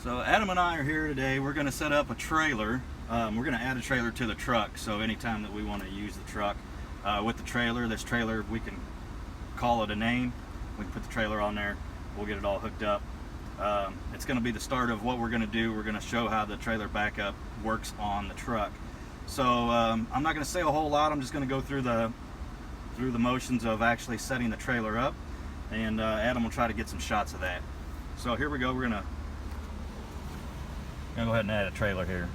So Adam and I are here today. We're going to set up a trailer. We're going to add a trailer to the truck, so anytime that we want to use the truck with the trailer, this trailer, we can call it a name. We can put the trailer on there. We'll get it all hooked up. It's going to be the start of what we're going to do. We're going to show how the trailer backup works on the truck. So I'm not going to say a whole lot. I'm just going to go through the motions of actually setting the trailer up, and Adam will try to get some shots of that. So here we go. We're going to go ahead and add a trailer here.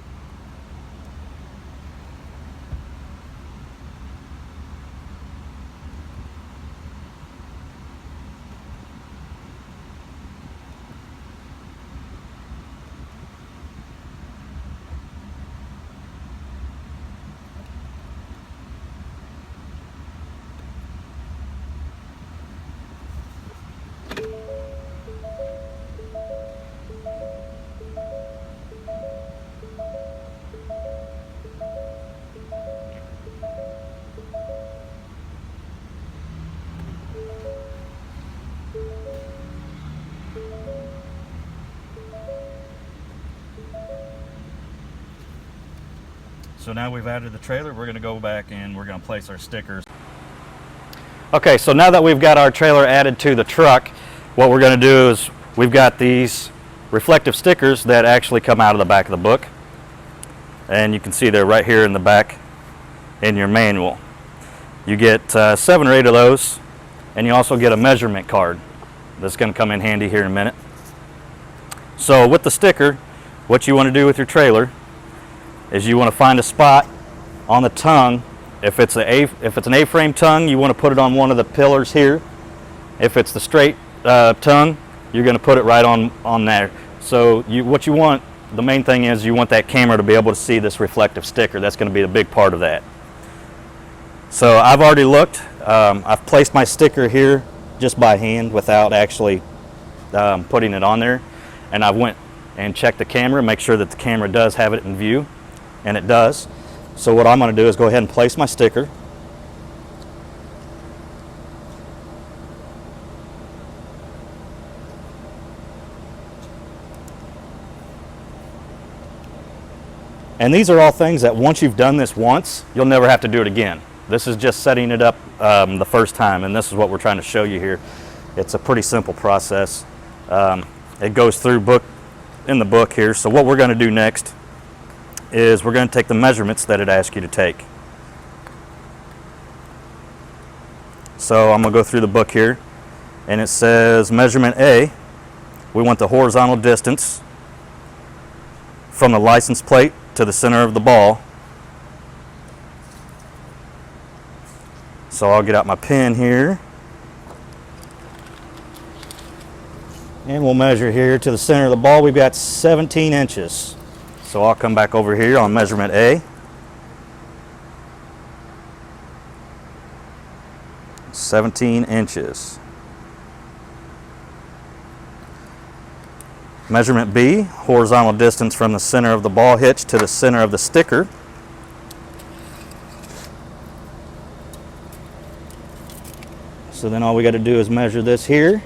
So now we've added the trailer, we're going to go back and we're going to place our stickers. Okay, so now that we've got our trailer added to the truck, what we're going to do is we've got these reflective stickers that actually come out of the back of the book. And you can see they're right here in the back in your manual. You get 7 or 8 of those, and you also get a measurement card that's going to come in handy here in a minute. So with the sticker, what you want to do with your trailer is you want to find a spot on the tongue. If it's an A-frame tongue, you want to put it on one of the pillars here. If it's the straight tongue, you're going to put it right on there. So what you want, the main thing is you want that camera to be able to see this reflective sticker. That's going to be a big part of that. So I've already looked. I've placed my sticker here just by hand without actually putting it on there. And I went and checked the camera, make sure that the camera does have it in view. And it does. So what I'm going to do is go ahead and place my sticker. And these are all things that once you've done this once, you'll never have to do it again. This is just setting it up the first time, and this is what we're trying to show you here. It's a pretty simple process. It goes through in the book here. So what we're going to do next is we're going to take the measurements that it asks you to take. So I'm going to go through the book here, and it says measurement A, we want the horizontal distance from the license plate to the center of the ball. So I'll get out my pen here, and we'll measure here to the center of the ball. We've got 17 inches. So I'll come back over here on measurement A. 17 inches. Measurement B, horizontal distance from the center of the ball hitch to the center of the sticker. So then all we got to do is measure this here.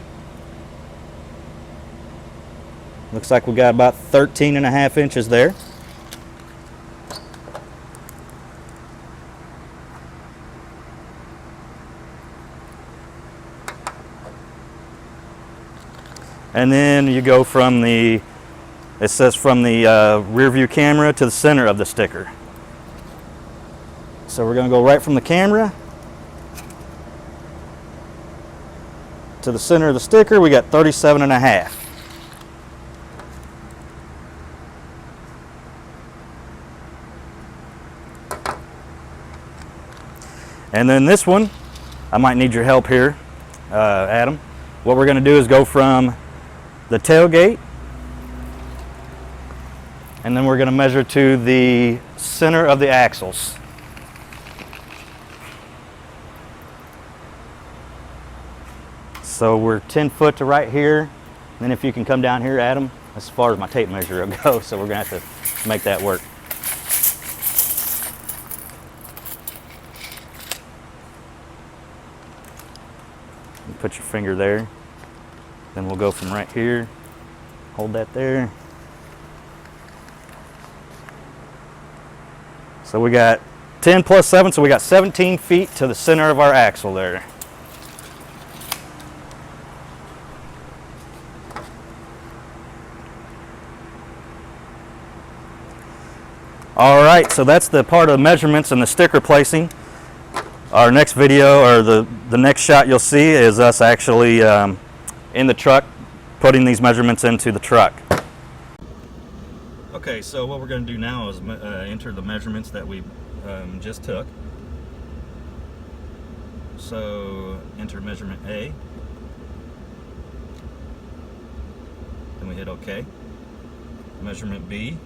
Looks like we got about 13.5 inches there. And then you go from it says from the rear view camera to the center of the sticker. So we're going to go right from the camera to the center of the sticker. We got 37.5. And then this one, I might need your help here, Adam. What we're going to do is go from the tailgate, and then we're going to measure to the center of the axles. So we're 10 foot to right here. Then if you can come down here, Adam, as far as my tape measure will go, so we're going to have to make that work. Put your finger there. Then we'll go from right here. Hold that there. So we got 10 plus 7, so we got 17 feet to the center of our axle there. All right, so that's the part of the measurements and the sticker placing. Our next video, or the next shot you'll see, is us actually in the truck putting these measurements into the truck. Okay, so what we're going to do now is enter the measurements that we just took. So enter measurement A, then we hit OK. Measurement B,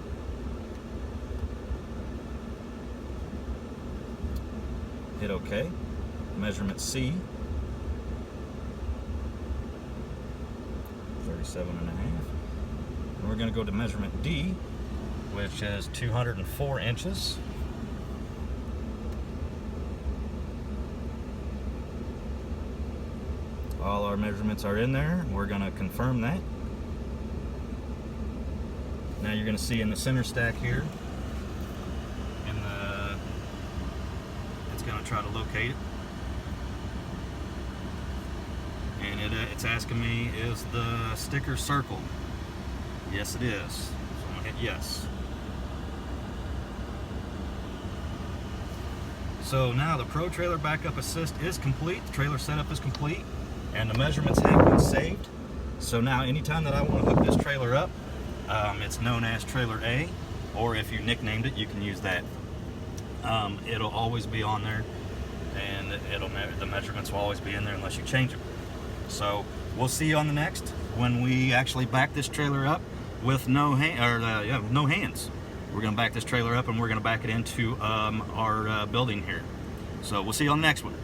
hit OK. Measurement C, 37.5. And we're going to go to measurement D, which is 204 inches. All our measurements are in there. We're going to confirm that. Now you're going to see in the center stack here, it's going to try to locate it. And it's asking me, is the sticker circle? Yes, it is. So I'm going to hit yes. So now the Pro Trailer Backup Assist is complete, the trailer setup is complete, and the measurements have been saved. So now anytime that I want to hook this trailer up, it's known as Trailer A, or if you nicknamed it, you can use that. It'll always be on there, and the measurements will always be in there unless you change them. So we'll see you on the next, when we actually back this trailer up with no hands. We're going to back this trailer up and we're going to back it into our building here. So we'll see you on the next one.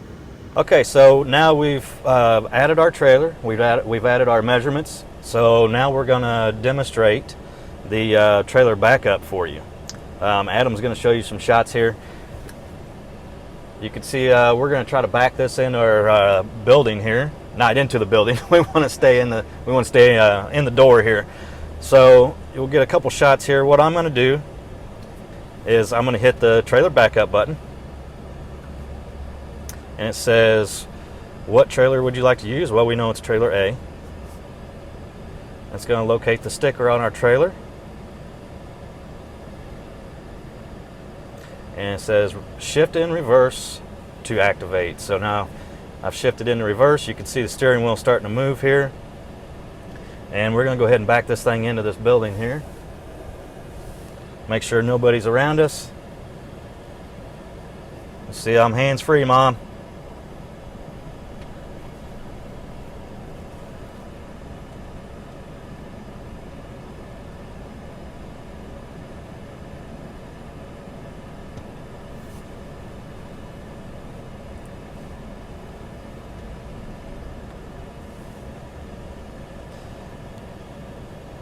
Okay, so now we've added our trailer. We've added our measurements. So now we're going to demonstrate the trailer backup for you. Adam's going to show you some shots here. You can see we're going to try to back this in our building here. Not into the building. We want to stay in the door here. So you'll get a couple shots here. What I'm going to do is I'm going to hit the trailer backup button, and it says, what trailer would you like to use? Well, we know it's Trailer A. It's going to locate the sticker on our trailer, and it says shift in reverse to activate. So now I've shifted into reverse. You can see the steering wheel starting to move here, and we're going to go ahead and back this thing into this building here. Make sure nobody's around us. See, I'm hands-free, Mom.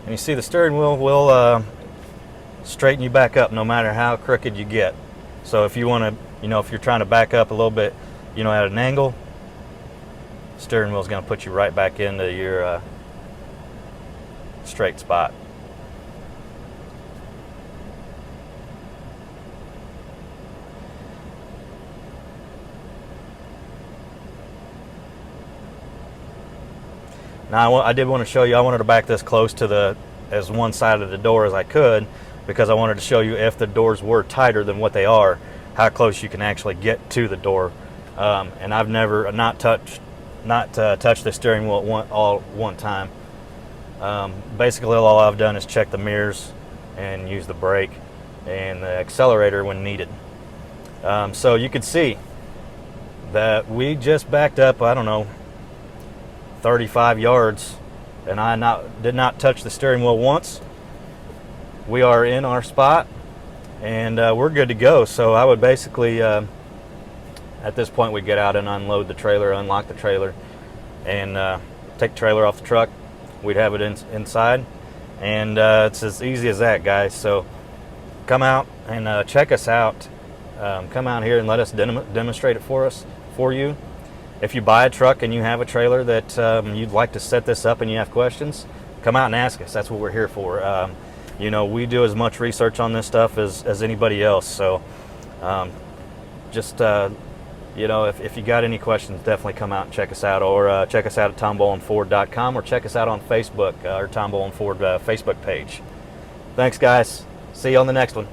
And you see the steering wheel will straighten you back up no matter how crooked you get. So if you want to, if you're trying to back up a little bit, at an angle, steering wheel is going to put you right back into your straight spot. Now I did want to show you, I wanted to back this close to as one side of the door as I could, because I wanted to show you if the doors were tighter than what they are, how close you can actually get to the door. And I've never not touched the steering wheel at one time. Basically all I've done is check the mirrors and use the brake and the accelerator when needed. So you can see that we just backed up, I don't know, 35 yards, and I did not touch the steering wheel once. We are in our spot, and we're good to go. So I would basically, at this point, we'd get out and unload the trailer, unlock the trailer, and take the trailer off the truck. We'd have it inside, and it's as easy as that, guys. So come out and check us out. Come out here and let us demonstrate it for you. If you buy a truck and you have a trailer that you'd like to set this up and you have questions, come out and ask us. That's what we're here for. We do as much research on this stuff as anybody else. So Just you know, if you got any questions, definitely come out and check us out, or check us out at tombolandford.com, or check us out on Facebook, our Tom Boland Ford Facebook page. Thanks, guys. See you on the next one.